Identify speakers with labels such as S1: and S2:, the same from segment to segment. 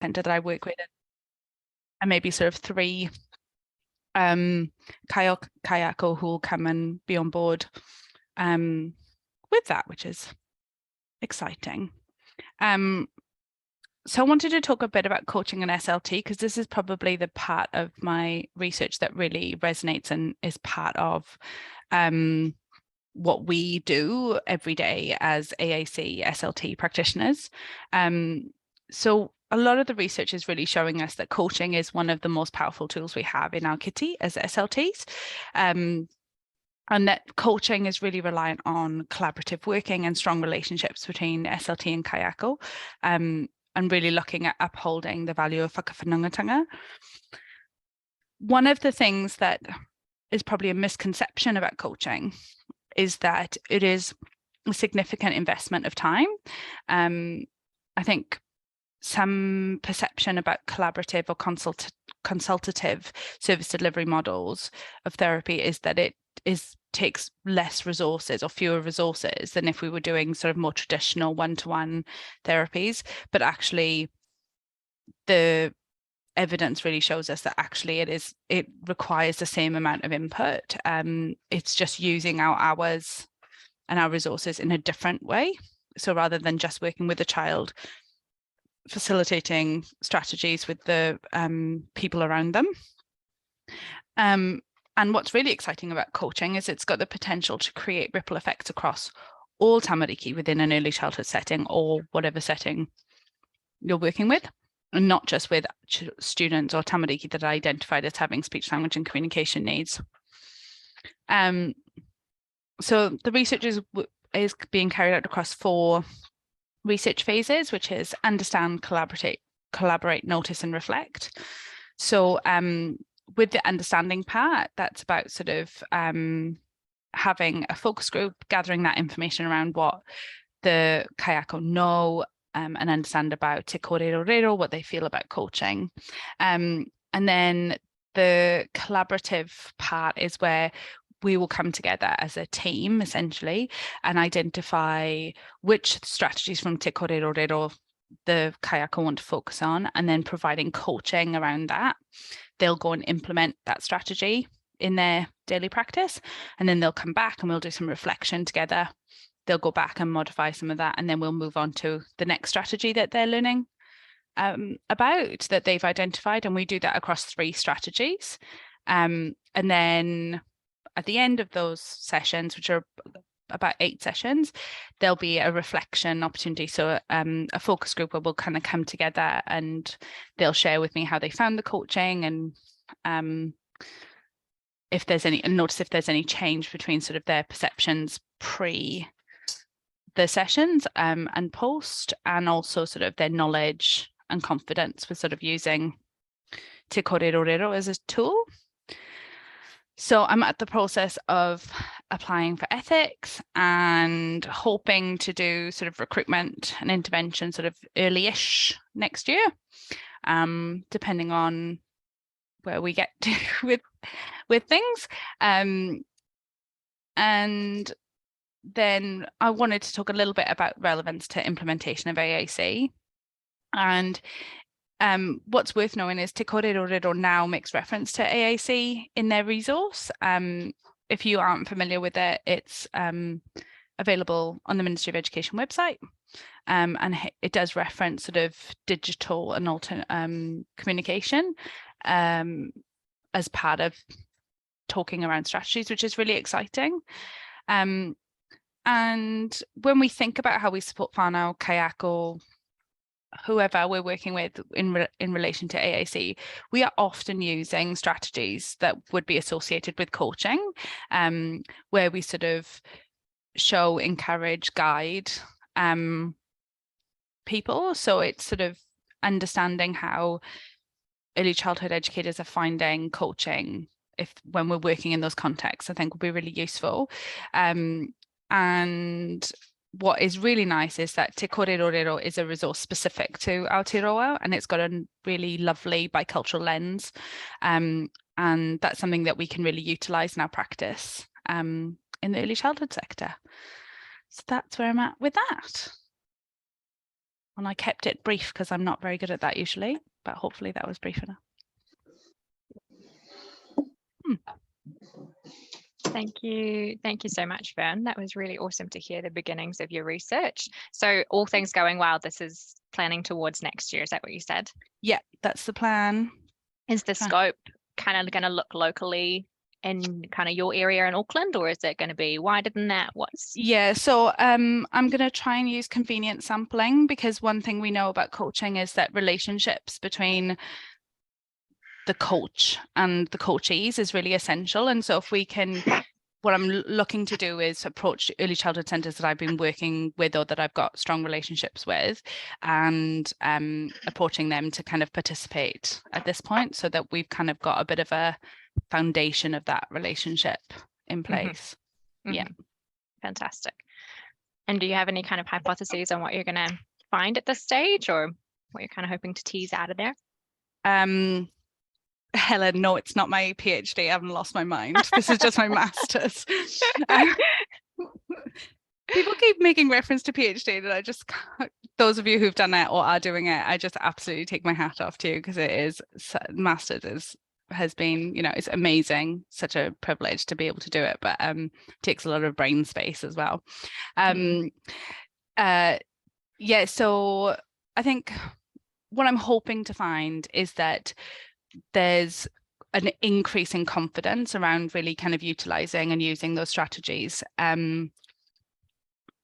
S1: centre that I work with, and maybe sort of 3 kayako who will come and be on board with that, which is exciting. So I wanted to talk a bit about coaching and SLT, because this is probably the part of my research that really resonates and is part of what we do every day as AAC SLT practitioners. So a lot of the research is really showing us that coaching is one of the most powerful tools we have in our kitty as SLTs. And that coaching is really reliant on collaborative working and strong relationships between SLT and kayako, and really looking at upholding the value of whakawhanungatanga. One of the things that is probably a misconception about coaching is that it is a significant investment of time. I think some perception about collaborative or consultative service delivery models of therapy is that it takes less resources or fewer resources than if we were doing sort of more traditional one-to-one therapies. But actually, the evidence really shows us that actually it requires the same amount of input. It's just using our hours and our resources in a different way. So rather than just working with the child, facilitating strategies with the people around them. And what's really exciting about coaching is it's got the potential to create ripple effects across all tamariki within an early childhood setting or whatever setting you're working with, and not just with students or tamariki that are identified as having speech, language, and communication needs. So the research is being carried out across 4 research phases, which is understand, collaborate, notice, and reflect. So with the understanding part, that's about sort of having a focus group, gathering that information around what the kayako know and understand about te kōrero, what they feel about coaching. And then the collaborative part is where we will come together as a team, essentially, and identify which strategies from te kōrero the kayako want to focus on, and then providing coaching around that. They'll go and implement that strategy in their daily practice, and then they'll come back and we'll do some reflection together. They'll go back and modify some of that, and then we'll move on to the next strategy that they're learning about, that they've identified, and we do that across 3 strategies. And then at the end of those sessions, which are about 8 sessions, there'll be a reflection opportunity. So a focus group where we'll kind of come together and they'll share with me how they found the coaching, and if there's any change between sort of their perceptions pre the sessions and post, and also sort of their knowledge and confidence with sort of using te kōrero as a tool. So I'm at the process of applying for ethics and hoping to do sort of recruitment and intervention sort of early-ish next year, depending on where we get to with things. And then I wanted to talk a little bit about relevance to implementation of AAC. And what's worth knowing is Te Kōrero now makes reference to AAC in their resource. If you aren't familiar with it, it's available on the Ministry of Education website. And it does reference sort of digital and alternate communication as part of talking around strategies, which is really exciting. And when we think about how we support whānau, kayako, whoever we're working with in relation to AAC, we are often using strategies that would be associated with coaching, where we sort of show, encourage, guide people. So it's sort of understanding how early childhood educators are finding coaching when we're working in those contexts, I think will be really useful. And what is really nice is that Te Kōrero is a resource specific to Aotearoa, and it's got a really lovely bicultural lens. And that's something that we can really utilise in our practice in the early childhood sector. So that's where I'm at with that. And I kept it brief because I'm not very good at that usually, but hopefully that was brief enough.
S2: Thank you so much, Fern. That was really awesome to hear the beginnings of your research. So all things going well, this is planning towards next year. Is that what you said?
S1: Yeah, that's the plan.
S2: Is the scope kind of going to look locally in kind of your area in Auckland, or is it going to be wider than that?
S1: Yeah, so I'm going to try and use convenient sampling, because one thing we know about coaching is that relationships between the coach and the coachees is really essential. And so if we can, what I'm looking to do is approach early childhood centres that I've been working with or that I've got strong relationships with, and approaching them to kind of participate at this point, so that we've kind of got a bit of a foundation of that relationship in place.
S2: Mm-hmm.
S1: Yeah.
S2: Fantastic. And do you have any kind of hypotheses on what you're going to find at this stage, or what you're kind of hoping to tease out of there?
S1: Helen, no, it's not my PhD. I haven't lost my mind. This is just my master's. People keep making reference to PhD, and I just can't. Those of you who've done it or are doing it, I just absolutely take my hat off to you, because it is, master's has been, it's amazing, such a privilege to be able to do it, but takes a lot of brain space as well. Yeah, so I think what I'm hoping to find is that there's an increase in confidence around really kind of utilizing and using those strategies, and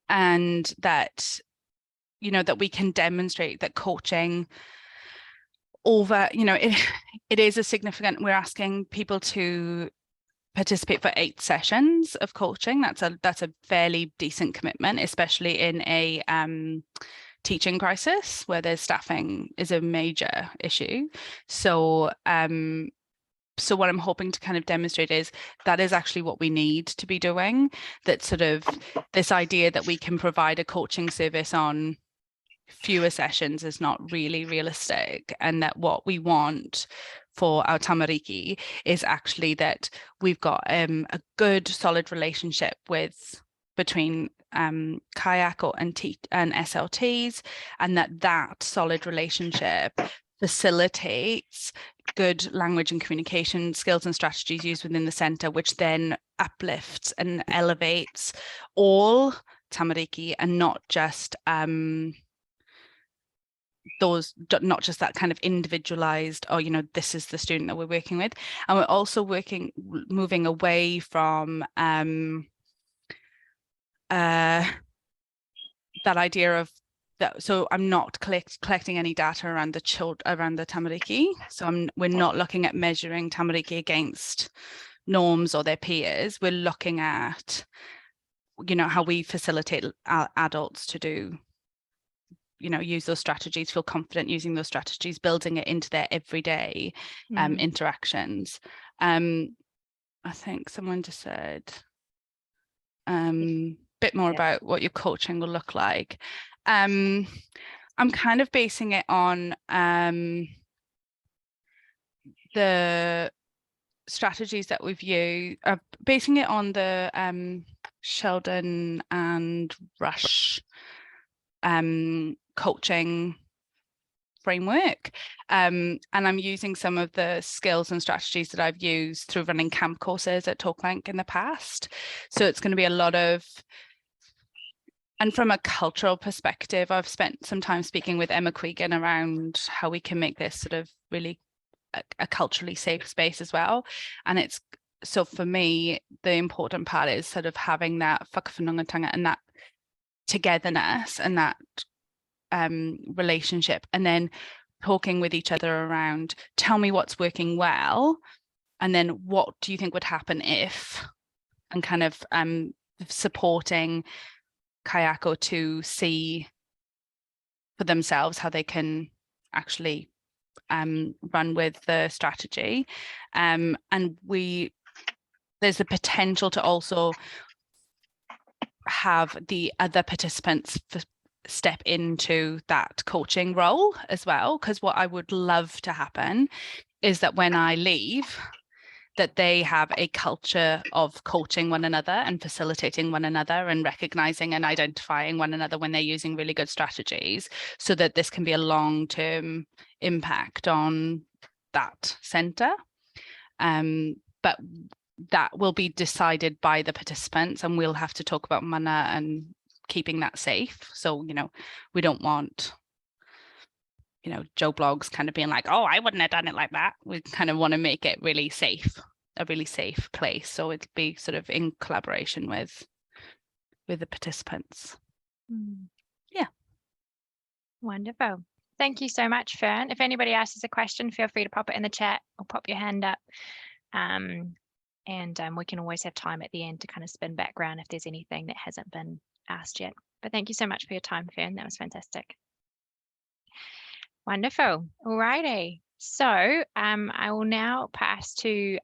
S1: that, that we can demonstrate that coaching over, it is a significant, we're asking people to participate for 8 sessions of coaching. That's a fairly decent commitment, especially in a teaching crisis where there's staffing is a major issue. So so what I'm hoping to kind of demonstrate is that is actually what we need to be doing, that sort of this idea that we can provide a coaching service on fewer sessions is not really realistic, and that what we want for our tamariki is actually that we've got a good solid relationship between kayako and SLTs, and that solid relationship facilitates good language and communication skills and strategies used within the centre, which then uplifts and elevates all tamariki, and not just not just that kind of individualized, this is the student that we're working with. And we're also moving away from that idea of that. So I'm not collecting any data around around the tamariki. So we're not looking at measuring tamariki against norms or their peers. We're looking at, how we facilitate our adults to do, use those strategies, feel confident using those strategies, building it into their everyday interactions. I think someone just said bit more about what your coaching will look like. I'm kind of basing it on the strategies that we've used, basing it on the Sheldon and Rush coaching framework, and I'm using some of the skills and strategies that I've used through running camp courses at Talkbank in the past. So it's going to be a lot of, and from a cultural perspective, I've spent some time speaking with Emma Quegan around how we can make this sort of really a culturally safe space as well. And it's, so for me, the important part is sort of having that whakawhanongatanga and that togetherness and that relationship, and then talking with each other around, tell me what's working well, and then what do you think would happen if, and kind of supporting kayako to see for themselves how they can actually run with the strategy, and there's the potential to also have the other participants step into that coaching role as well, because what I would love to happen is that when I leave, that they have a culture of coaching one another and facilitating one another and recognizing and identifying one another when they're using really good strategies, so that this can be a long-term impact on that center. But that will be decided by the participants, and we'll have to talk about mana and keeping that safe. So, we don't want, Joe Blogs kind of being like, oh, I wouldn't have done it like that. We kind of want to make it really safe, a really safe place. So it'd be sort of in collaboration with the participants. Yeah.
S2: Wonderful. Thank you so much, Fern. If anybody else has a question, feel free to pop it in the chat or pop your hand up. And we can always have time at the end to kind of spin background if there's anything that hasn't been asked yet. But thank you so much for your time, Fern. That was fantastic. Wonderful. All righty. So I will now pass to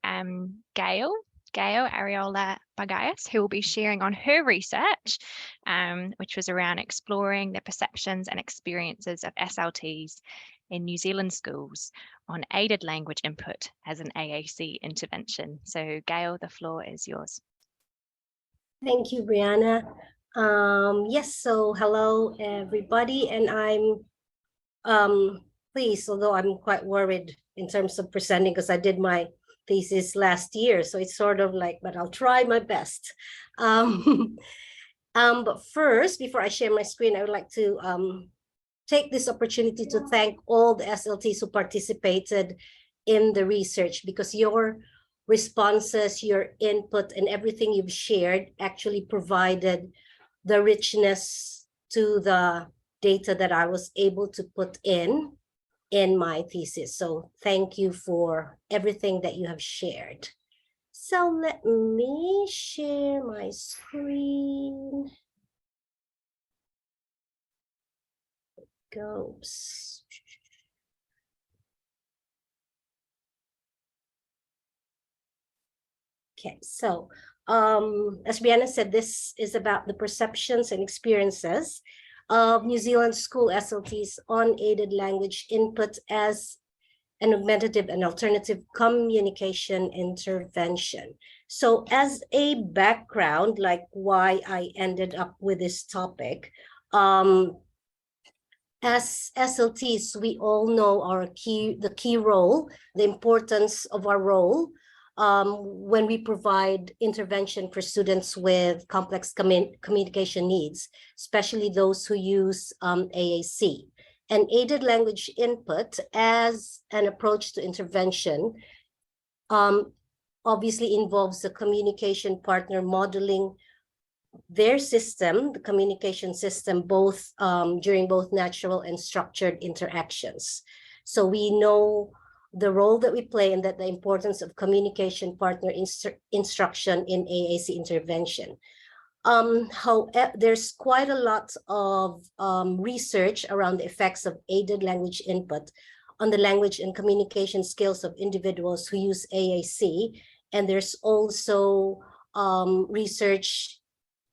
S2: Gail Arriola-Bagayas, who will be sharing on her research, which was around exploring the perceptions and experiences of SLTs in New Zealand schools on aided language input as an AAC intervention. So Gail, the floor is yours.
S3: Thank you, Brianna. Yes, so hello everybody, and I'm pleased, although I'm quite worried in terms of presenting because I did my thesis last year, so it's sort of like, but I'll try my best. But first, before I share my screen, I would like to take this opportunity to thank all the SLTs who participated in the research, because your responses, your input, and everything you've shared actually provided the richness to the data that I was able to put in my thesis. So thank you for everything that you have shared. So let me share my screen. Goes. Okay, so as Brianna said, this is about the perceptions and experiences of New Zealand school SLTs on aided language input as an augmentative and alternative communication intervention. So as a background, like why I ended up with this topic, as SLTs, we all know the key role, the importance of our role when we provide intervention for students with complex communication needs, especially those who use AAC. And aided language input as an approach to intervention obviously involves the communication partner modeling their system, the communication system, both during both natural and structured interactions. So we know the role that we play and that the importance of communication partner instruction in AAC intervention. However, there's quite a lot of research around the effects of aided language input on the language and communication skills of individuals who use AAC. And there's also research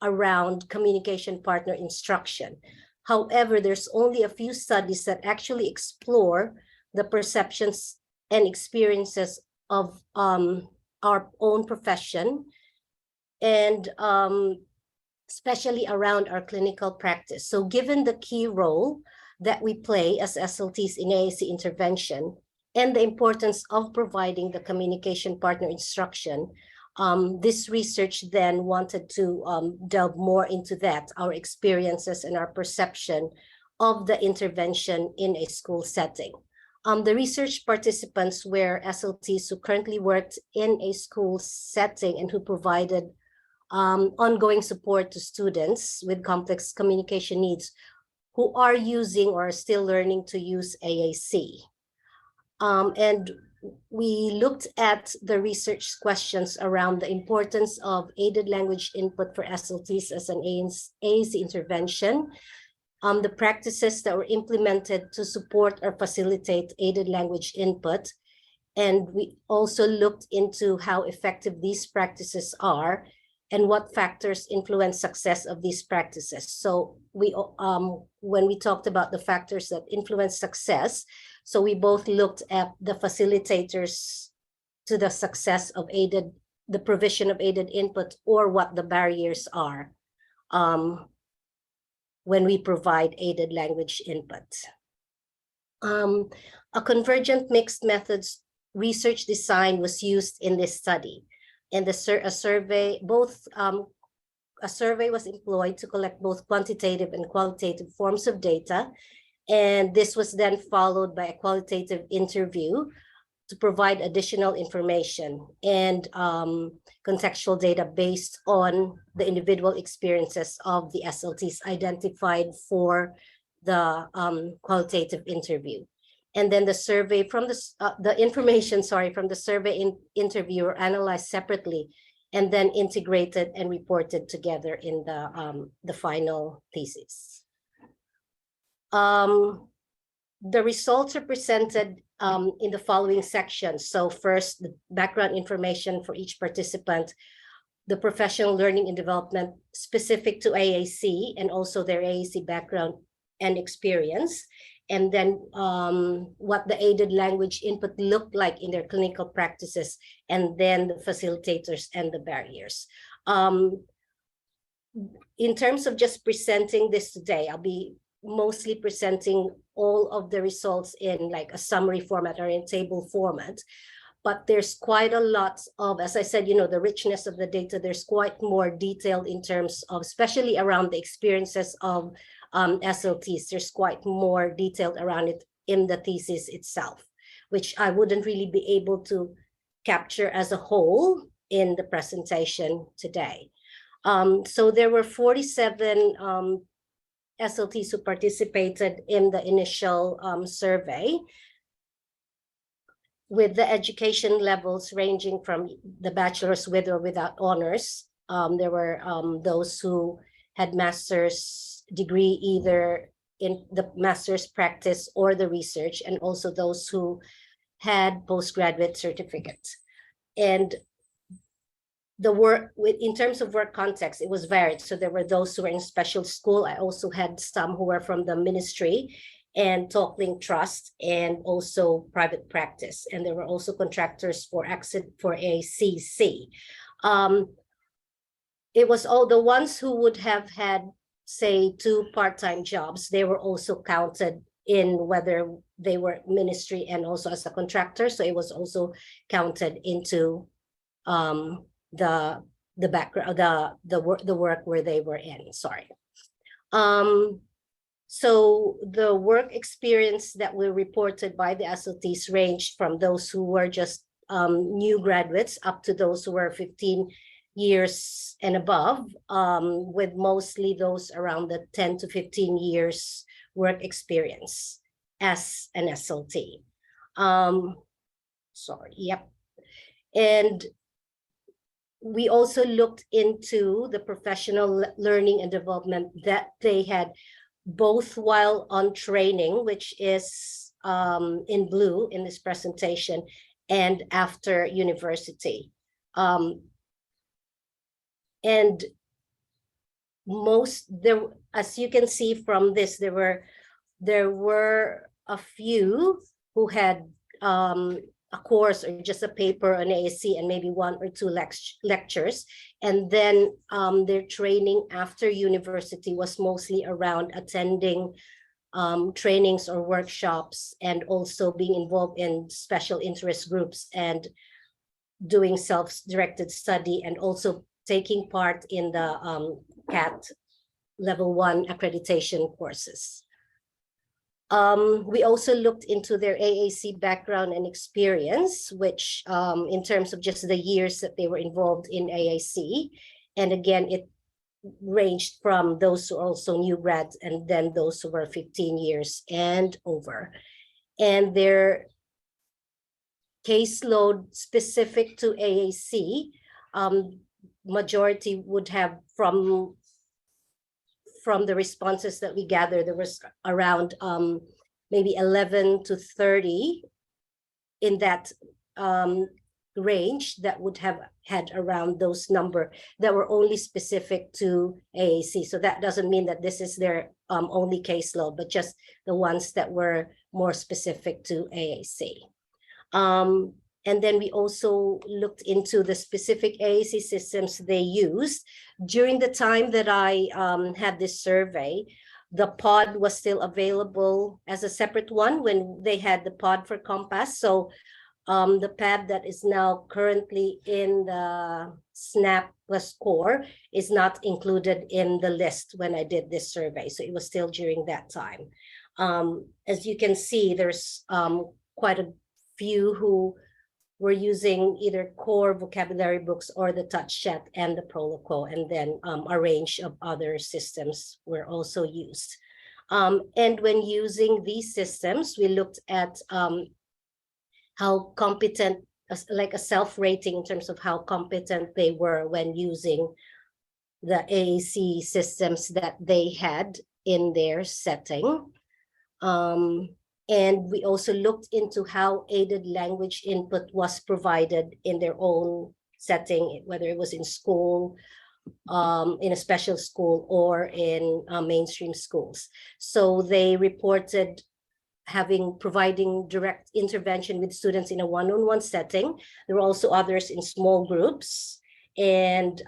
S3: around communication partner instruction. However, there's only a few studies that actually explore the perceptions and experiences of our own profession, and especially around our clinical practice. So given the key role that we play as SLTs in AAC intervention and the importance of providing the communication partner instruction, this research then wanted to delve more into that, our experiences and our perception of the intervention in a school setting. The research participants were SLTs who currently worked in a school setting and who provided ongoing support to students with complex communication needs who are using or are still learning to use AAC. And we looked at the research questions around the importance of aided language input for SLTs as an AAC intervention, the practices that were implemented to support or facilitate aided language input. And we also looked into how effective these practices are and what factors influence success of these practices. So we, when we talked about the factors that influence success, so we both looked at the facilitators to the success of the provision of aided input, or what the barriers are when we provide aided language input. A convergent mixed methods research design was used in this study, and a survey was employed to collect both quantitative and qualitative forms of data, and this was then followed by a qualitative interview to provide additional information and contextual data based on the individual experiences of the SLTs identified for the qualitative interview. And then the survey from the information, from the survey interview analyzed separately and then integrated and reported together in the final thesis. The results are presented in the following sections. So first, the background information for each participant, the professional learning and development specific to AAC and also their AAC background and experience, and then what the aided language input looked like in their clinical practices, and then the facilitators and the barriers. In terms of just presenting this today, I'll be mostly presenting all of the results in like a summary format or in table format, but there's quite a lot of, as I said, the richness of the data, there's quite more detail in terms of, especially around the experiences of SLTs, there's quite more detailed around it in the thesis itself, which I wouldn't really be able to capture as a whole in the presentation today. So there were 47 SLTs who participated in the initial survey, with the education levels ranging from the bachelor's with or without honors. There were those who had master's degree either in the master's practice or the research, and also those who had postgraduate certificates. And the work, in terms of work context, it was varied. So there were those who were in special school. I also had some who were from the ministry and Talkling Trust, and also private practice. And there were also contractors for ACC. It was all the ones who would have had, say, 2 part-time jobs. They were also counted in whether they were ministry and also as a contractor. So it was also counted into the background, the work where they were in. Sorry. So the work experience that were reported by the SLTs ranged from those who were just new graduates up to those who were 15 years and above, with mostly those around the 10 to 15 years work experience as an SLT. And we also looked into the professional learning and development that they had, both while on training, which is in blue in this presentation, and after university. And as you can see from this, there were a few who had a course or just a paper on AAC and maybe 1 or 2 lectures. And then their training after university was mostly around attending trainings or workshops, and also being involved in special interest groups and doing self-directed study, and also taking part in the CAT level 1 accreditation courses. We also looked into their AAC background and experience, which in terms of just the years that they were involved in AAC. And again, it ranged from those who are also new grads, and then those who were 15 years and over. And their caseload specific to AAC, majority would have, from the responses that we gathered, there was around maybe 11 to 30 in that range that would have had around those number that were only specific to AAC. So that doesn't mean that this is their only caseload, but just the ones that were more specific to AAC. And then we also looked into the specific AAC systems they used. During the time that I had this survey, the pod was still available as a separate one when they had the pod for Compass. So the pad that is now currently in the SNAP Plus Core is not included in the list when I did this survey. So it was still during that time. As you can see, there's quite a few who were using either core vocabulary books or the touch chat and the Proloquo, and then a range of other systems were also used. And when using these systems, we looked at how competent, like a self-rating in terms of how competent they were when using the AAC systems that they had in their setting. And we also looked into how aided language input was provided in their own setting, whether it was in school, in a special school, or in mainstream schools. So they reported providing direct intervention with students in a one-on-one setting. There were also others in small groups, and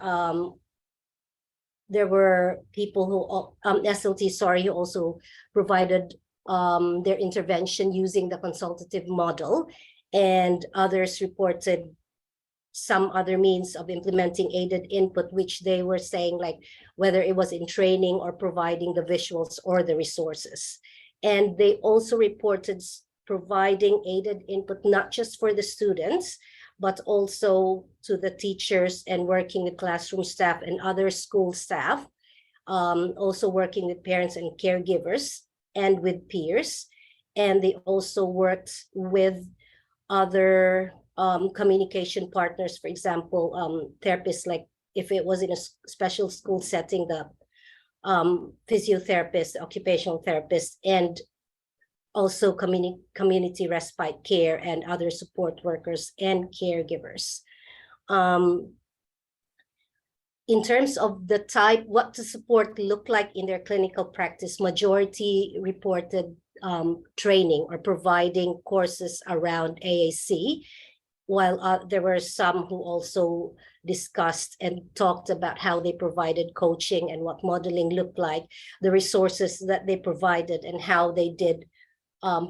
S3: there were people who SLTs, who also provided their intervention using the consultative model, and others reported some other means of implementing aided input, which they were saying, like whether it was in training or providing the visuals or the resources. And they also reported providing aided input, not just for the students, but also to the teachers and working with classroom staff and other school staff, also working with parents and caregivers and with peers. And they also worked with other communication partners, for example, therapists, like if it was in a special school setting, the physiotherapist, occupational therapist, and also community respite care and other support workers and caregivers. In terms of the type, what the support looked like in their clinical practice, majority reported training or providing courses around AAC, while there were some who also discussed and talked about how they provided coaching and what modeling looked like, the resources that they provided, and how they did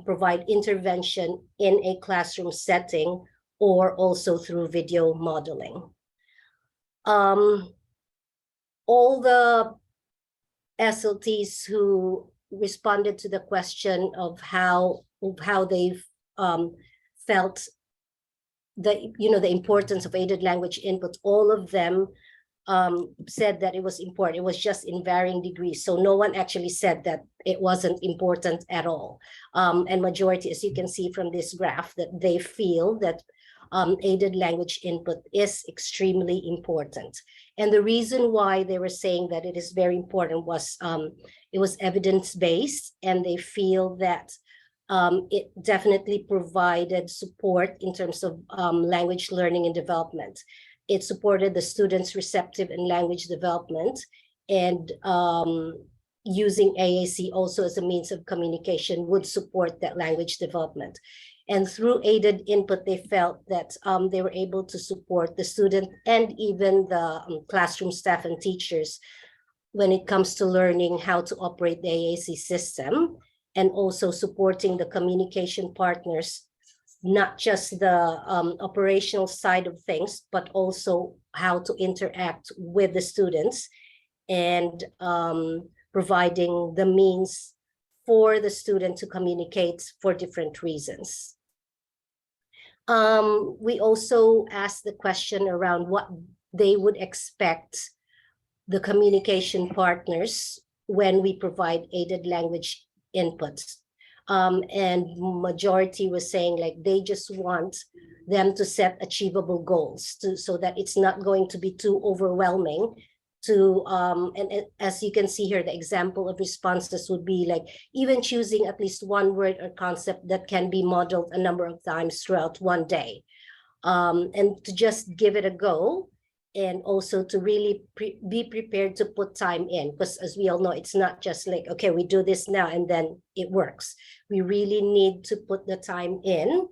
S3: provide intervention in a classroom setting or also through video modeling. All the SLTs who responded to the question of how they've felt the importance of aided language input, all of them said that it was important. It was just in varying degrees. So no one actually said that it wasn't important at all. And majority, as you can see from this graph, that they feel that aided language input is extremely important. And the reason why they were saying that it is very important was it was evidence-based, and they feel that it definitely provided support in terms of language learning and development. It supported the students' receptive and language development, and using AAC also as a means of communication would support that language development. And through aided input, they felt that they were able to support the student and even the classroom staff and teachers when it comes to learning how to operate the AAC system, and also supporting the communication partners, not just the operational side of things, but also how to interact with the students, and providing the means for the student to communicate for different reasons. We also asked the question around what they would expect the communication partners when we provide aided language inputs. And majority was saying like they just want them to set achievable goals so that it's not going to be too overwhelming to and as you can see here, the example of responses would be like even choosing at least one word or concept that can be modeled a number of times throughout one day, and to just give it a go, and also to really be prepared to put time in, because as we all know, it's not just like, okay, we do this now and then it works. We really need to put the time in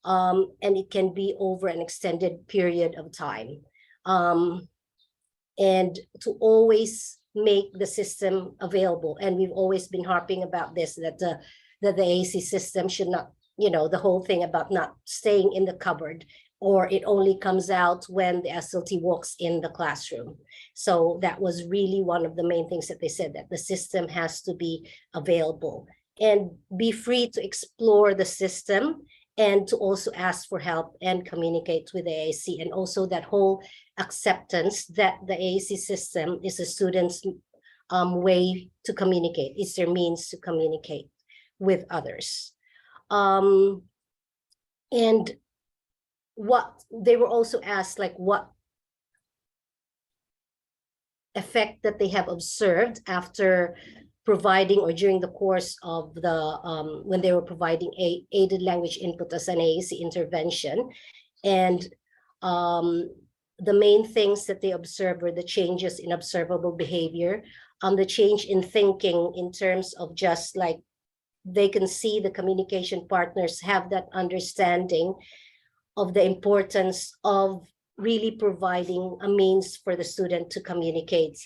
S3: and it can be over an extended period of time. And to always make the system available. And we've always been harping about this, that the AAC system should not, the whole thing about not staying in the cupboard, or it only comes out when the SLT walks in the classroom. So that was really one of the main things that they said, that the system has to be available and be free to explore the system, and to also ask for help and communicate with the AAC. And also that whole acceptance that the AAC system is a student's way to communicate, it's their means to communicate with others. And what they were also asked, like what effect that they have observed after providing, or during the course of the when they were providing aided language input as an AAC intervention. And the main things that they observed were the changes in observable behavior, the change in thinking, in terms of just like they can see the communication partners have that understanding of the importance of really providing a means for the student to communicate,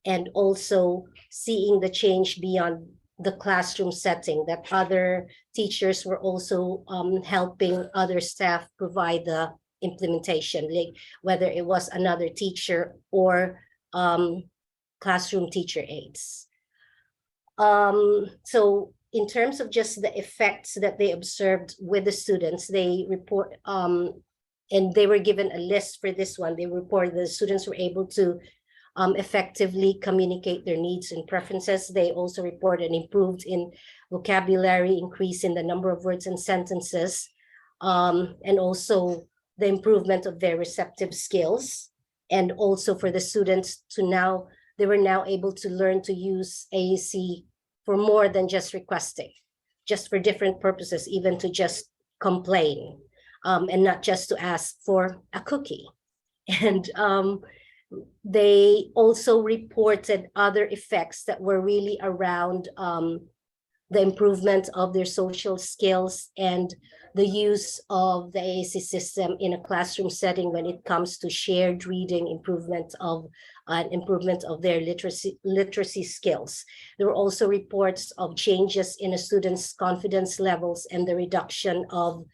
S3: and also seeing the change beyond the classroom setting, that other teachers were also helping other staff provide the implementation, like whether it was another teacher or classroom teacher aides. So in terms of just the effects that they observed with the students, they report, and they were given a list for this one. They reported the students were able to effectively communicate their needs and preferences. They also reported an improved in vocabulary, increase in the number of words and sentences, and also the improvement of their receptive skills. And also for the students to now, they were now able to learn to use AAC for more than just requesting, just for different purposes, even to just complain, and not just to ask for a cookie. And they also reported other effects that were really around the improvement of their social skills and the use of the AAC system in a classroom setting when it comes to shared reading, improvement of their literacy skills. There were also reports of changes in a student's confidence levels and the reduction of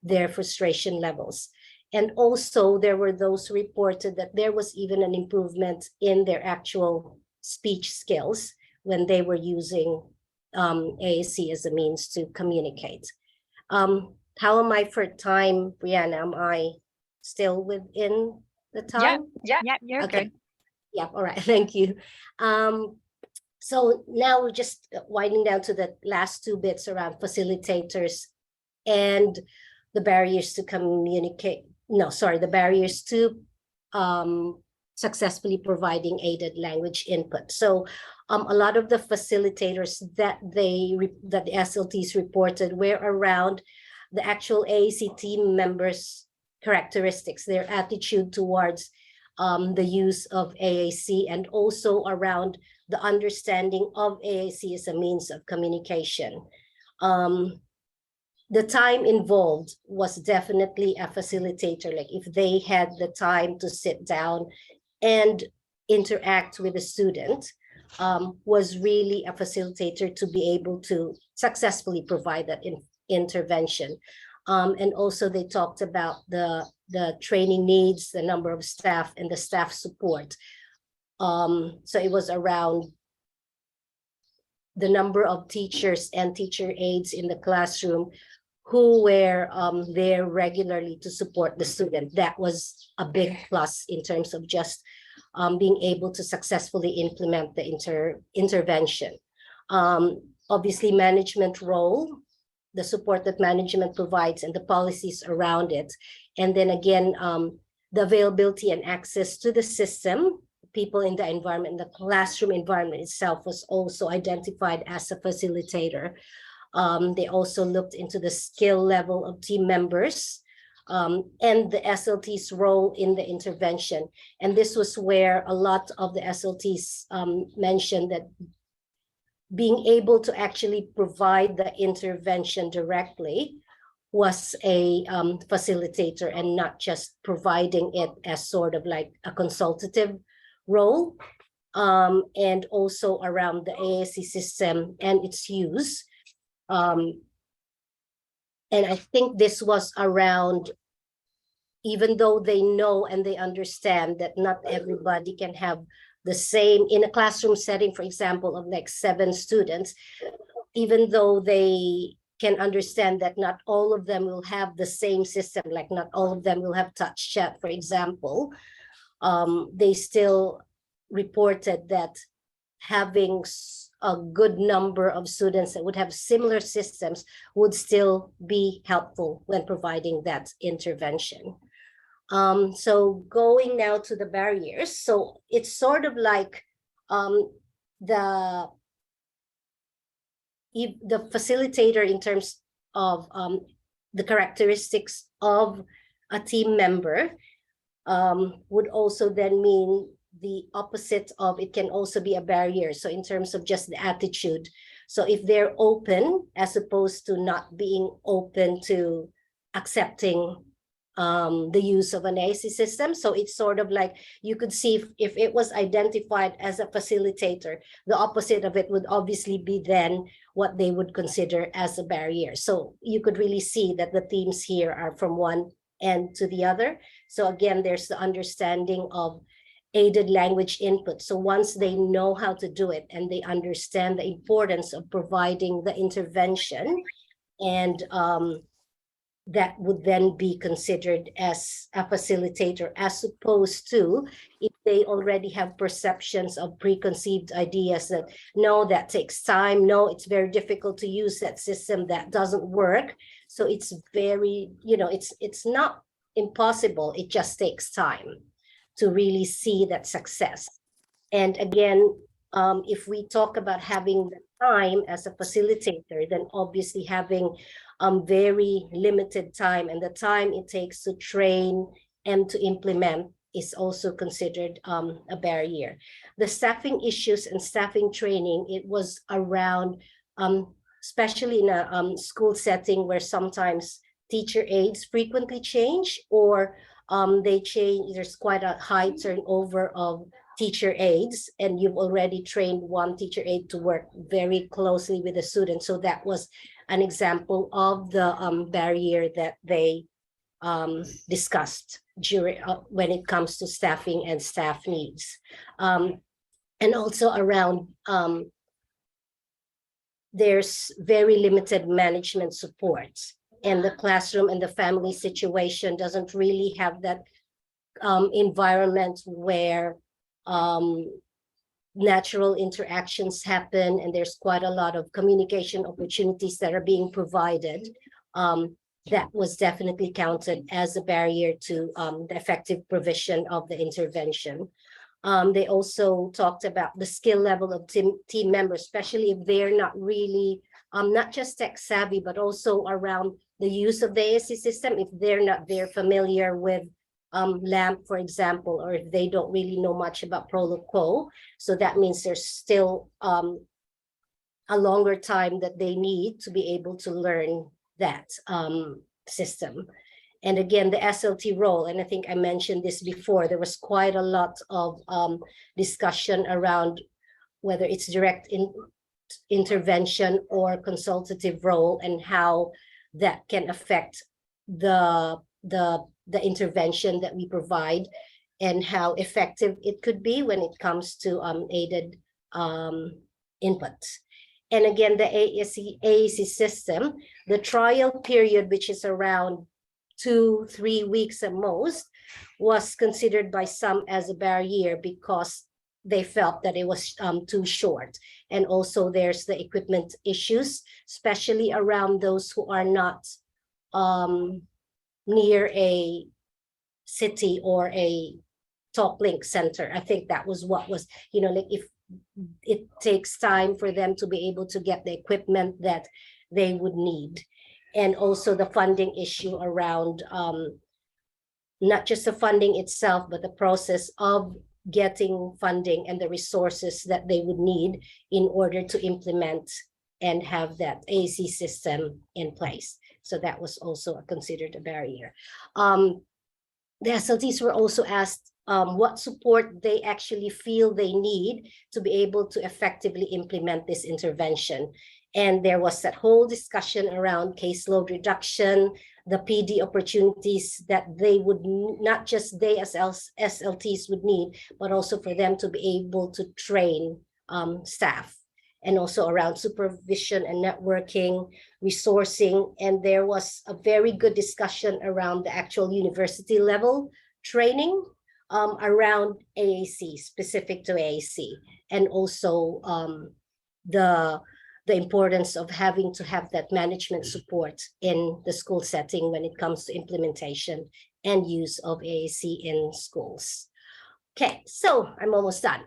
S3: their frustration levels. And also there were those who reported that there was even an improvement in their actual speech skills when they were using AAC as a means to communicate. How am I for time, Brianna? Am I still within the time?
S2: Yeah, you're
S3: okay.
S2: good.
S3: Yeah, all right, thank you. So now we're just winding down to the last two bits around facilitators and the barriers to communicate. The barriers to successfully providing aided language input. So a lot of the facilitators that the SLTs reported were around the actual AAC team members' characteristics, their attitude towards the use of AAC, and also around the understanding of AAC as a means of communication. The time involved was definitely a facilitator. Like if they had the time to sit down and interact with the student, was really a facilitator to be able to successfully provide that intervention. And also they talked about the training needs, the number of staff, and the staff support. So it was around the number of teachers and teacher aides in the classroom who were there regularly to support the student. That was a big plus in terms of just being able to successfully implement the intervention. Obviously, management role, the support that management provides and the policies around it. And then again, the availability and access to the system, people in the environment, the classroom environment itself was also identified as a facilitator. They also looked into the skill level of team members and the SLT's role in the intervention. And this was where a lot of the SLTs mentioned that being able to actually provide the intervention directly was a facilitator and not just providing it as sort of like a consultative role, and also around the AAC system and its use. And I think this was around, even though they know and they understand that not everybody can have the same, in a classroom setting, for example, of like 7 students, even though they can understand that not all of them will have the same system, like not all of them will have touch chat, for example, they still reported that having a good number of students that would have similar systems would still be helpful when providing that intervention. So going now to the barriers. So it's sort of like the facilitator in terms of the characteristics of a team member would also then mean the opposite of it can also be a barrier. So in terms of just the attitude. So if they're open as opposed to not being open to accepting the use of an AAC system. So it's sort of like you could see if it was identified as a facilitator, the opposite of it would obviously be then what they would consider as a barrier. So you could really see that the themes here are from one end to the other. So again, there's the understanding of aided language input. So once they know how to do it and they understand the importance of providing the intervention, and that would then be considered as a facilitator, as opposed to if they already have perceptions of preconceived ideas that, no, that takes time, no, it's very difficult to use that system, that doesn't work. So it's very, it's not impossible, it just takes time to really see that success. And again, if we talk about having the time as a facilitator, then obviously having very limited time, and the time it takes to train and to implement is also considered a barrier. The staffing issues and staffing training, it was around, especially in a school setting where sometimes teacher aides frequently change, or they change, there's quite a high turnover of teacher aides, and you've already trained one teacher aide to work very closely with the student. So that was an example of the barrier that they discussed during when it comes to staffing and staff needs. And also around, there's very limited management support, and the classroom and the family situation doesn't really have that environment where natural interactions happen, and there's quite a lot of communication opportunities that are being provided. That was definitely counted as a barrier to the effective provision of the intervention. They also talked about the skill level of team members, especially if they're not really, not just tech savvy, but also around the use of the AAC system, if they're not very familiar with LAMP, for example, or if they don't really know much about Proloquo. So that means there's still a longer time that they need to be able to learn that system. And again, the SLT role, and I think I mentioned this before, there was quite a lot of discussion around whether it's direct intervention or consultative role, and how that can affect the intervention that we provide, and how effective it could be when it comes to aided input. And again, the AAC system, the trial period, which is around 2-3 weeks at most, was considered by some as a barrier because they felt that it was too short. And also there's the equipment issues, especially around those who are not near a city or a talk link center. I think that was what was, like if it takes time for them to be able to get the equipment that they would need. And also the funding issue around not just the funding itself, but the process of getting funding and the resources that they would need in order to implement and have that AAC system in place. So that was also considered a barrier. The SLTs were also asked what support they actually feel they need to be able to effectively implement this intervention. And there was that whole discussion around caseload reduction, the PD opportunities that they would, not just they as SLTs would need, but also for them to be able to train staff, and also around supervision and networking, resourcing. And there was a very good discussion around the actual university level training around AAC, specific to AAC, and also the importance of having to have that management support in the school setting when it comes to implementation and use of AAC in schools. Okay, so I'm almost done.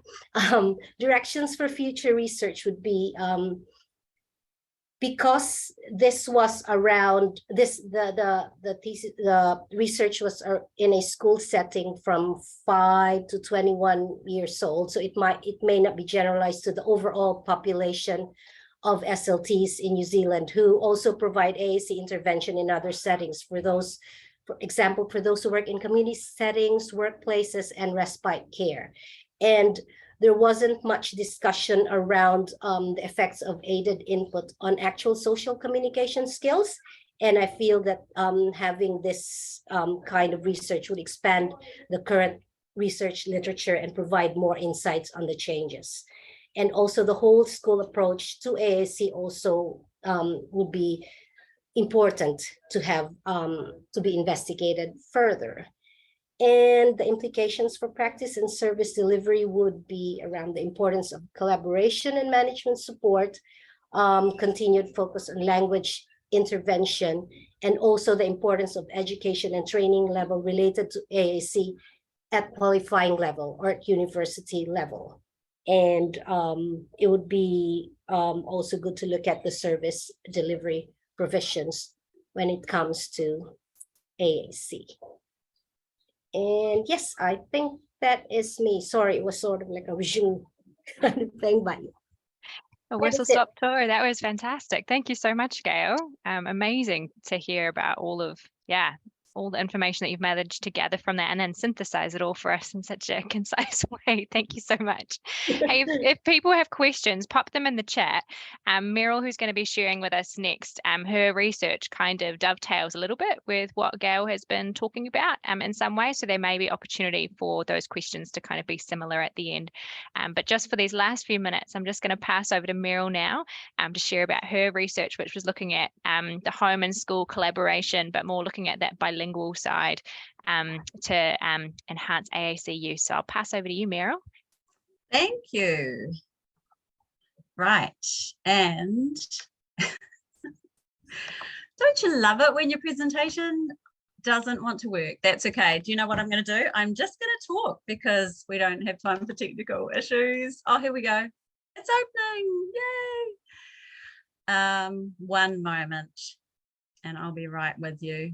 S3: Directions for future research would be, because this was around this, the thesis, the research was in a school setting from 5 to 21 years old, so it may not be generalized to the overall population of SLTs in New Zealand, who also provide AAC intervention in other settings. For those, for example, for those who work in community settings, workplaces, and respite care. And there wasn't much discussion around the effects of aided input on actual social communication skills. And I feel that having this kind of research would expand the current research literature and provide more insights on the changes. And also the whole school approach to AAC also would be important to have to be investigated further. And the implications for practice and service delivery would be around the importance of collaboration and management support, continued focus on language intervention, and also the importance of education and training level related to AAC at qualifying level or at university level. And it would be also good to look at the service delivery provisions when it comes to AAC. And yes, I think that is me. Sorry, it was sort of like a resume kind of thing, but
S2: a whistle stop tour. That was fantastic. Thank you so much, Gail. Amazing to hear about all the information that you've managed to gather from that and then synthesize it all for us in such a concise way. Thank you so much. Hey, if people have questions, pop them in the chat. Meryl, who's going to be sharing with us next, her research kind of dovetails a little bit with what Gail has been talking about in some way. So there may be opportunity for those questions to kind of be similar at the end. But just for these last few minutes, I'm just going to pass over to Meryl now to share about her research, which was looking at the home and school collaboration, but more looking at that bilingual side to enhance AAC use. So I'll pass over to you, Meryl.
S4: Thank you. Right, and don't you love it when your presentation doesn't want to work? That's okay. Do you know what I'm going to do? I'm just going to talk because we don't have time for technical issues. Oh, here we go. It's opening. Yay. One moment and I'll be right with you.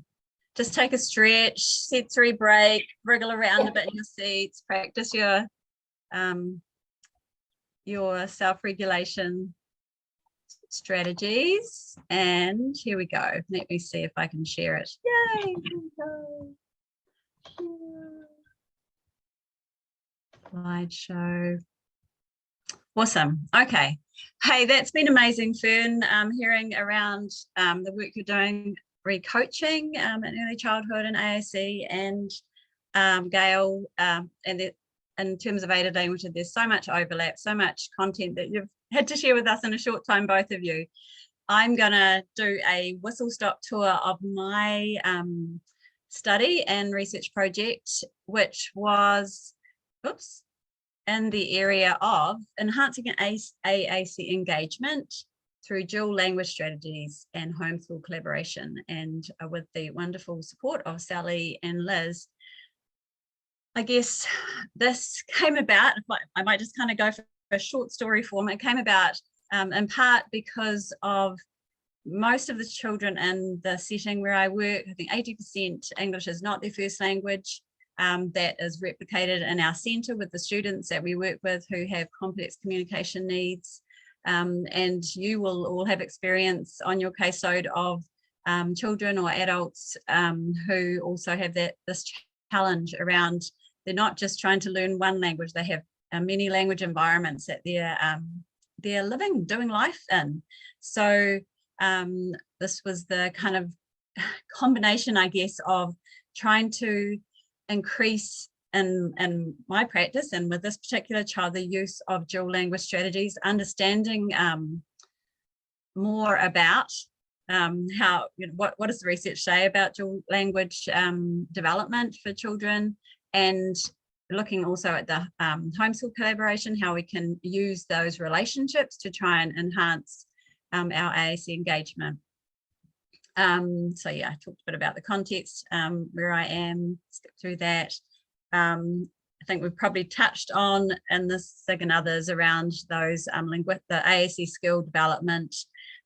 S4: Just take a stretch, sensory break, wriggle around a bit in your seats, practice your self-regulation strategies. And here we go. Let me see if I can share it. Yay! Here we go. Slideshow. Awesome. Okay. Hey, that's been amazing, Fern. Hearing around the work you're doing, re-coaching in early childhood and AAC, and Gail, and in terms of aided language, there's so much overlap, so much content that you've had to share with us in a short time, both of you. I'm going to do a whistle-stop tour of my study and research project, which was, in the area of enhancing AAC engagement through dual language strategies and homeschool collaboration, and with the wonderful support of Sally and Liz. I guess this came about, I might just kind of go for a short story form. It came about in part because of most of the children in the setting where I work. I think 80% English is not their first language. That is replicated in our centre with the students that we work with who have complex communication needs. And you will all have experience on your caseload of children or adults who also have this challenge around, they're not just trying to learn one language, they have many language environments that they're living, doing life in. So this was the kind of combination, I guess, of trying to increase in my practice and with this particular child, the use of dual language strategies, understanding more about how, what does the research say about dual language development for children, and looking also at the homeschool collaboration, how we can use those relationships to try and enhance our AAC engagement. So yeah, I talked a bit about the context, where I am, skip through that. I think we've probably touched on in this SIG and others around those the AAC skill development.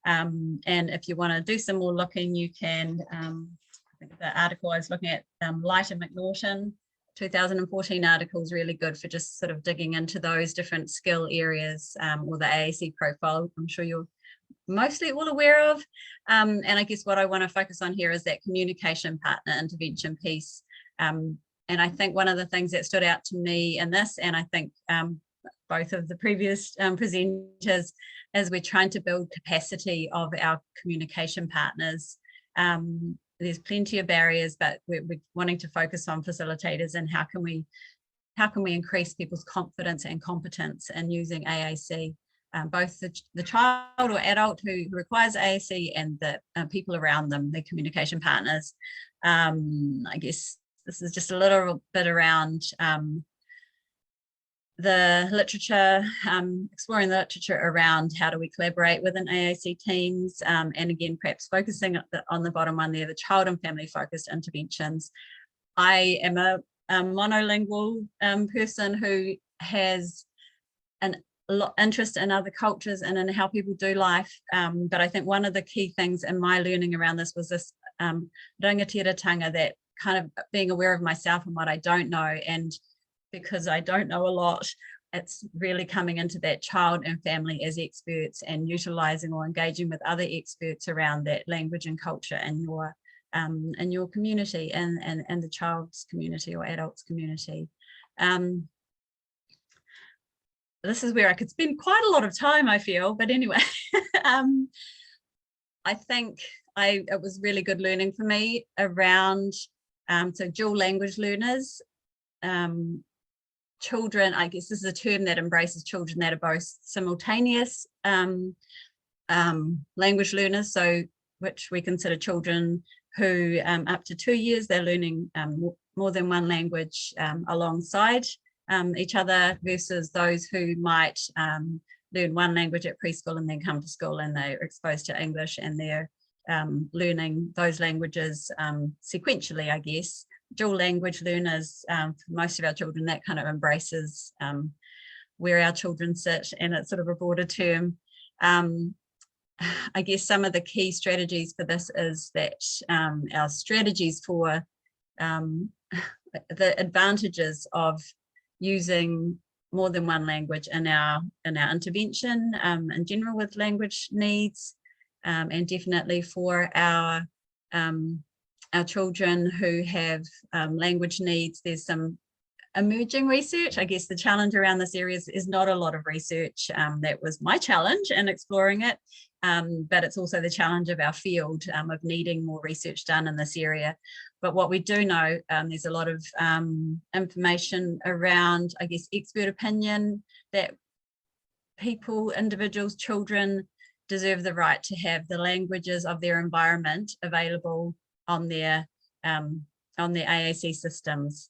S4: And if you want to do some more looking, you can, I think the article I was looking at, Light and McNaughton, 2014 article is really good for just sort of digging into those different skill areas, or the AAC profile. I'm sure you're mostly all aware of. And I guess what I want to focus on here is that communication partner intervention piece. And I think one of the things that stood out to me in this, and I think both of the previous presenters, is we're trying to build capacity of our communication partners. There's plenty of barriers, but we're wanting to focus on facilitators and how can we increase people's confidence and competence in using AAC, both the child or adult who requires AAC and the people around them, their communication partners. I guess this is just a little bit around the literature, exploring the literature around how do we collaborate within AAC teams, and again, perhaps focusing on the bottom one there, the child and family focused interventions. I am a monolingual person who has an interest in other cultures and in how people do life, but I think one of the key things in my learning around this was this rangatiratanga, that kind of being aware of myself and what I don't know, and because I don't know a lot, it's really coming into that child and family as experts and utilizing or engaging with other experts around that language and culture in your community and the child's community or adult's community. This is where I could spend quite a lot of time, I feel, but anyway, I think it was really good learning for me around so dual language learners, children, I guess this is a term that embraces children that are both simultaneous language learners, so which we consider children who up to 2 years, they're learning more than one language alongside each other, versus those who might learn one language at preschool and then come to school and they're exposed to English and they're learning those languages sequentially, I guess. Dual language learners, for most of our children, that kind of embraces where our children sit, and it's sort of a broader term. I guess some of the key strategies for this is that our strategies for the advantages of using more than one language in our intervention in general with language needs, and definitely for our children who have language needs. There's some emerging research. I guess the challenge around this area is not a lot of research. That was my challenge in exploring it, but it's also the challenge of our field of needing more research done in this area. But what we do know, there's a lot of information around, I guess, expert opinion that people, individuals, children deserve the right to have the languages of their environment available on their AAC systems.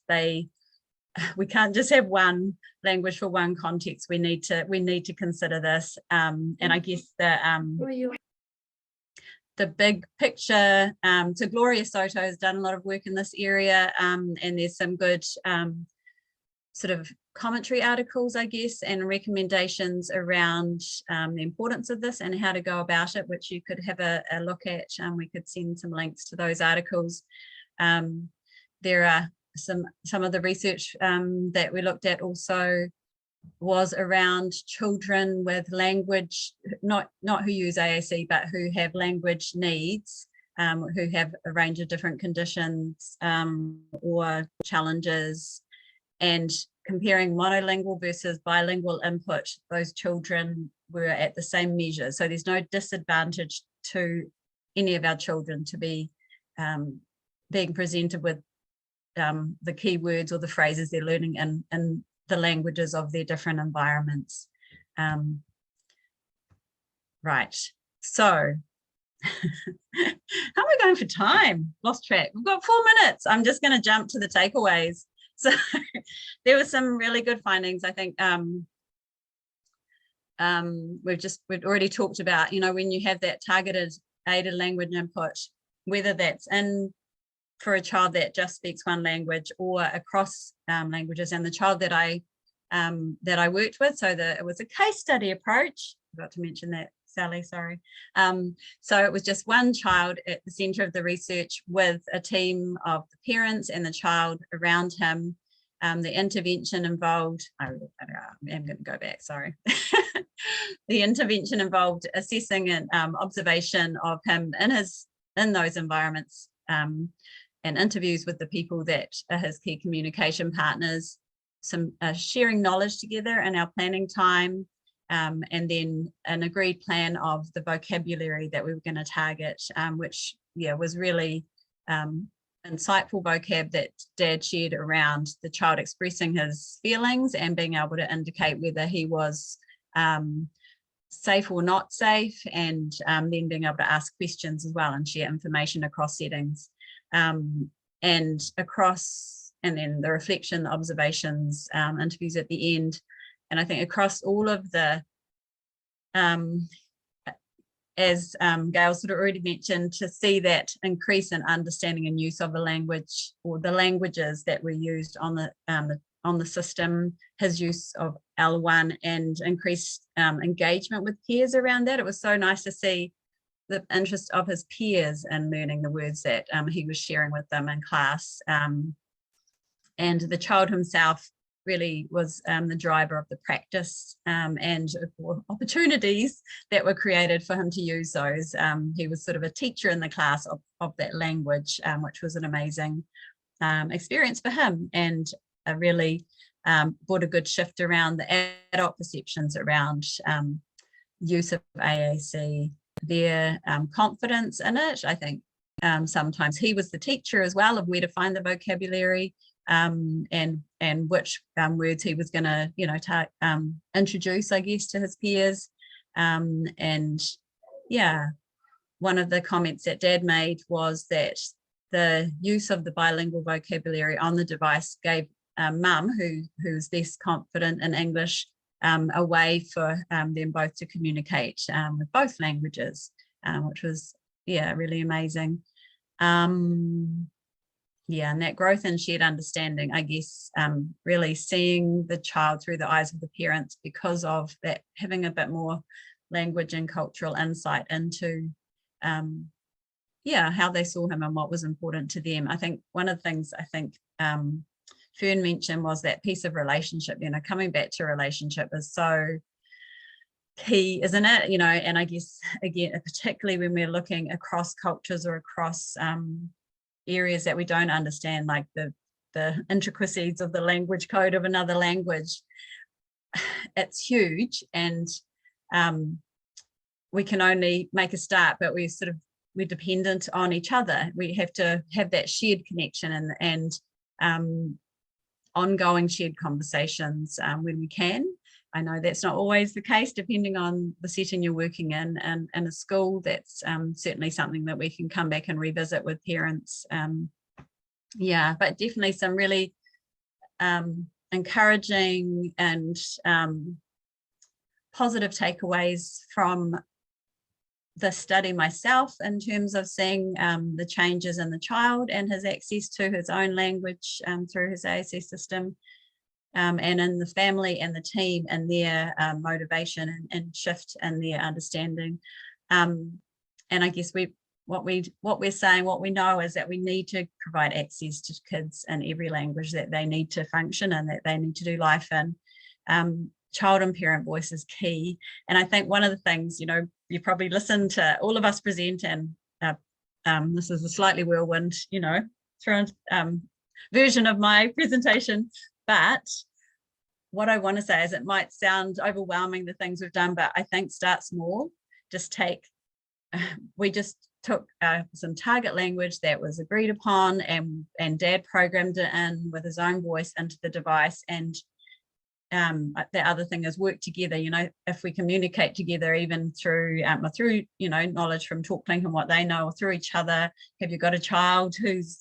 S4: We can't just have one language for one context. We need to consider this. And I guess the big picture, so Gloria Soto has done a lot of work in this area, and there's some good sort of commentary articles, I guess, and recommendations around the importance of this and how to go about it, which you could have a look at. We could send some links to those articles. There are some of the research that we looked at also was around children with language, not who use AAC, but who have language needs, who have a range of different conditions or challenges, and comparing monolingual versus bilingual input, those children were at the same measure. So there's no disadvantage to any of our children to be being presented with the key words or the phrases they're learning in the languages of their different environments. Right, so how are we going for time? Lost track. We've got 4 minutes. I'm just going to jump to the takeaways. So there were some really good findings. I think we've already talked about, you know, when you have that targeted aided language input, whether that's in for a child that just speaks one language or across languages. And the child that I worked with, so it was a case study approach. I forgot to mention that, Sally, sorry. So it was just one child at the center of the research with a team of the parents and the child around him. The intervention involved, I'm going to go back, sorry. The intervention involved assessing an observation of him in those environments, and interviews with the people that are his key communication partners, some sharing knowledge together in our planning time, and then an agreed plan of the vocabulary that we were going to target, which was really insightful vocab that Dad shared around the child expressing his feelings and being able to indicate whether he was safe or not safe, and then being able to ask questions as well and share information across settings, and then the reflection, the observations, interviews at the end. And I think across all of the, as Gail sort of already mentioned, to see that increase in understanding and use of the language or the languages that were used on the system, his use of L1 and increased engagement with peers around that. It was so nice to see the interest of his peers in learning the words that he was sharing with them in class. And the child himself really was the driver of the practice and opportunities that were created for him to use those. He was sort of a teacher in the class of that language, which was an amazing experience for him, and really brought a good shift around the adult perceptions around use of AAC, their confidence in it. I think sometimes he was the teacher as well of where to find the vocabulary, and which words he was going to, introduce, I guess, to his peers. And yeah, one of the comments that Dad made was that the use of the bilingual vocabulary on the device gave Mum, who's less confident in English, a way for them both to communicate with both languages, which was, really amazing. And that growth and shared understanding, I guess, really seeing the child through the eyes of the parents because of that, having a bit more language and cultural insight into, how they saw him and what was important to them. I think one of the things Fern mentioned was that piece of relationship, coming back to relationship is so key, isn't it? And I guess, again, particularly when we're looking across cultures or across areas that we don't understand, like the intricacies of the language code of another language, it's huge, and we can only make a start, but we're dependent on each other. We have to have that shared connection and ongoing shared conversations when we can. I know that's not always the case, depending on the setting you're working in, and in a school, that's certainly something that we can come back and revisit with parents. But definitely some really encouraging and positive takeaways from the study myself, in terms of seeing the changes in the child and his access to his own language through his AAC system. And in the family and the team and their motivation and shift in their understanding. And I guess what we're saying, what we know is that we need to provide access to kids in every language that they need to function and that they need to do life in. Child and parent voice is key. And I think one of the things, you probably listen to all of us present, and this is a slightly whirlwind, thrown version of my presentation, but what I want to say is it might sound overwhelming, the things we've done, but I think start small. We just took some target language that was agreed upon, and Dad programmed it in with his own voice into the device. And the other thing is work together. If we communicate together, even through knowledge from TalkLink and what they know, or through each other. Have you got a child who's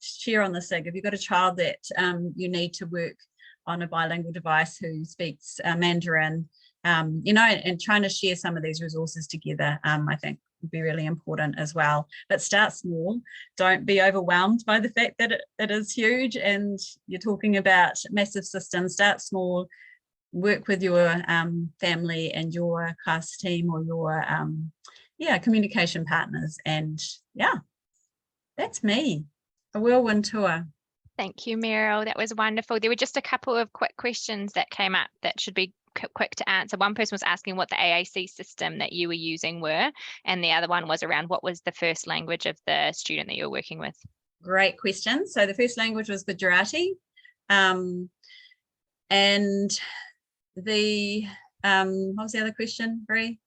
S4: share on the SIG? Have you got a child that you need to work on a bilingual device who speaks Mandarin? And trying to share some of these resources together, I think would be really important as well. But start small. Don't be overwhelmed by the fact that it is huge and you're talking about massive systems. Start small, work with your family and your class team or your communication partners. And that's me, a whirlwind tour.
S2: Thank you, Meryl. That was wonderful. There were just a couple of quick questions that came up that should be quick to answer. One person was asking what the AAC system that you were using were, and the other one was around what was the first language of the student that you were working with.
S4: Great question. So the first language was Gujarati, and the what was the other question, Bree?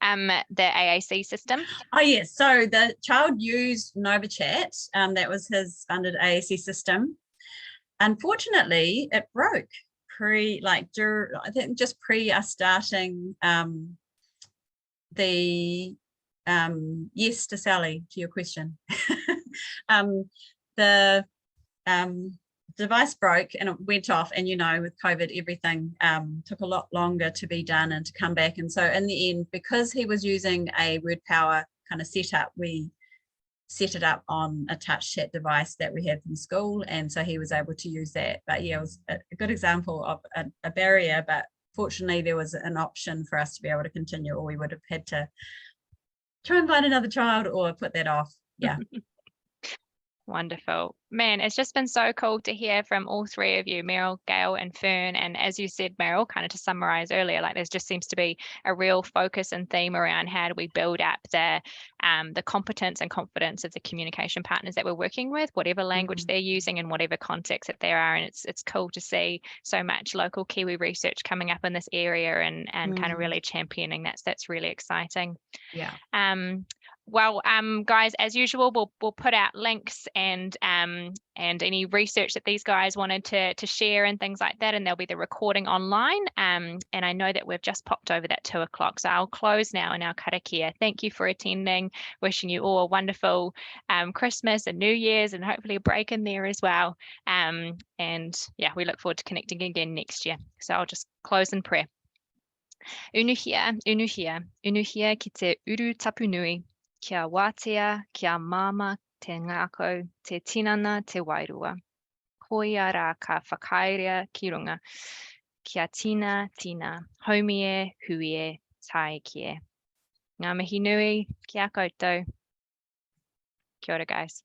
S2: The AAC system.
S4: Oh yes, so the child used NovaChat, that was his funded AAC system. Unfortunately, it broke I think just pre us starting the yes to Sally, to your question. The device broke and it went off, and with COVID everything took a lot longer to be done and to come back. And so in the end, because he was using a word power kind of setup, we set it up on a touch chat device that we had from school, and so he was able to use that. But it was a good example of a barrier, but fortunately there was an option for us to be able to continue, or we would have had to try and find another child or put that off.
S2: Wonderful. Man, it's just been so cool to hear from all three of you, Meryl, Gail and Fern. And as you said, Meryl, kind of to summarize earlier, there just seems to be a real focus and theme around how do we build up the competence and confidence of the communication partners that we're working with, whatever language they're using and whatever context that they are. And it's cool to see so much local Kiwi research coming up in this area and kind of really championing that. So that's really exciting.
S4: Yeah.
S2: Well, guys, as usual, we'll put out links and any research that these guys wanted to share and things like that, and there'll be the recording online. And I know that we've just popped over that 2 o'clock, so I'll close now in our karakia. Thank you for attending. Wishing you all a wonderful Christmas and New Year's, and hopefully a break in there as well. And we look forward to connecting again next year. So I'll just close in prayer. Unuhia, unuhia, unuhia ki te uru tapunui. Kia wātea, kia mama, te ngākau, te tinana, te wairua. Hoia rā ka whakairea ki runga. Kia tina, haumie, huie, tai kie. Ngā mihi nui, kia koutou. Kia ora, guys.